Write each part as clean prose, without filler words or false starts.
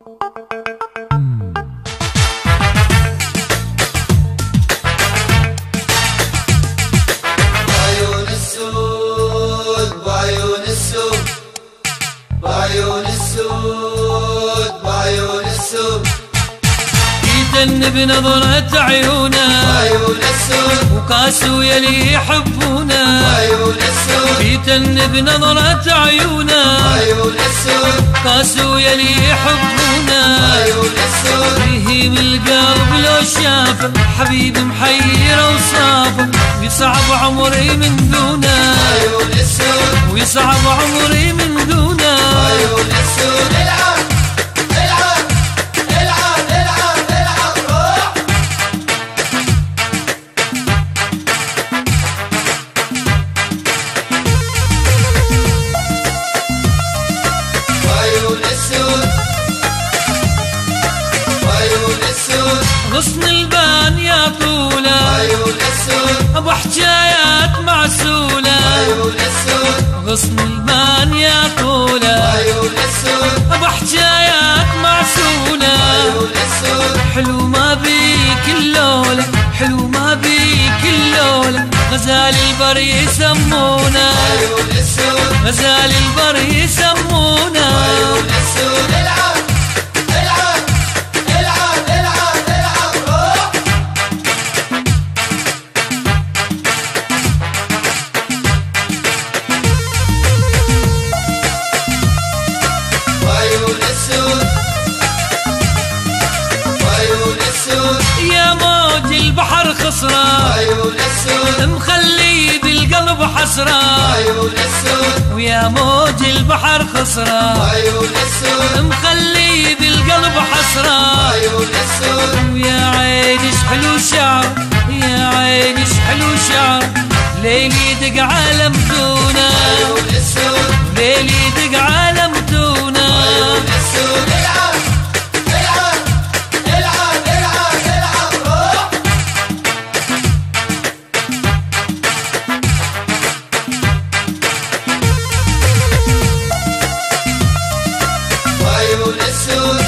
بعيون السود بعيون السود بعيون السود بعيون السود يتن بنظرة عيونه بعيون السود وقاسوا يلي يحبونه بعيون السود يتن بنظرة عيونه بعيون السود قاسوا يلي يحبونه بعيون السود يهيم القلب لو شافه حبيب محير وصافه ويصعب عمري من دونه بعيون السود ويصعب عمري من دونه بعيون السود العب العب العب العب العب روح بعيون السود بعيون السود غصن البان يا طوله بعيون السود ابو حجايات معسوله بعيون السود غصن البان يا طوله بعيون السود ابو حجايات معسوله بعيون السود حلو ما بيك اللولة حلو ما بيك اللولة غزال البر يسمونه بعيون السود غزال البر يسمونه بعيون السود العب العب العب العب العب روح بعيون السود بعيون السود يا موج البحر خسران بعيون السود مخلي بالقلب حسران بعيون السود ويا موج البحر خسران بعيون السود مخلي بالقلب حسران بعيون السود ويا عيني حلو شعر يا عيني حلو شعر ليلي دق عالم دونه بعيون السود ليلي دق عالم دونه بعيون السود العب العب العب العب العب روح بعيون السود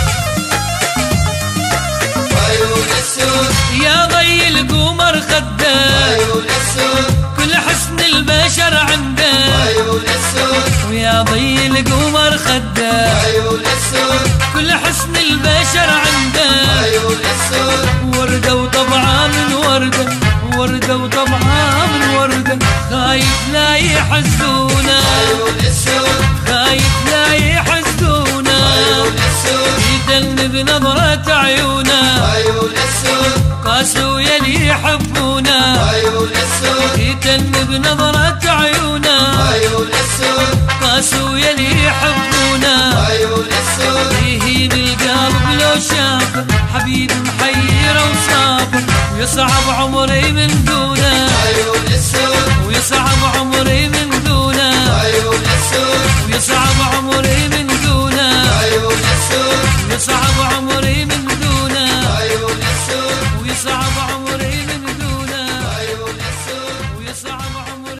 بعيون السود يا ضي القمر خده بعيون السود كل حسن البشر عنده بعيون السود ويا ضي القمر خده بعيون السود كل حسن البشر عنده بعيون السود وردة وطبعها من وردة وردة وطبعها من وردة خايف لا يحزونه بعيون السود خايف لا يحزونه بعيون السود يدن بنظرة عيونه بعيون السود قاسوا يلي يحبونه بعيون السود يدن بنظرة عيونه بعيون السود قاسوا يلي يحبونه بعيون السود يهيم القلب لو شافه حبيب محير وصافه ويصعب عمري من دونه بعيون السود ويصعب عمري من دونه بعيون السود ويصعب عمري من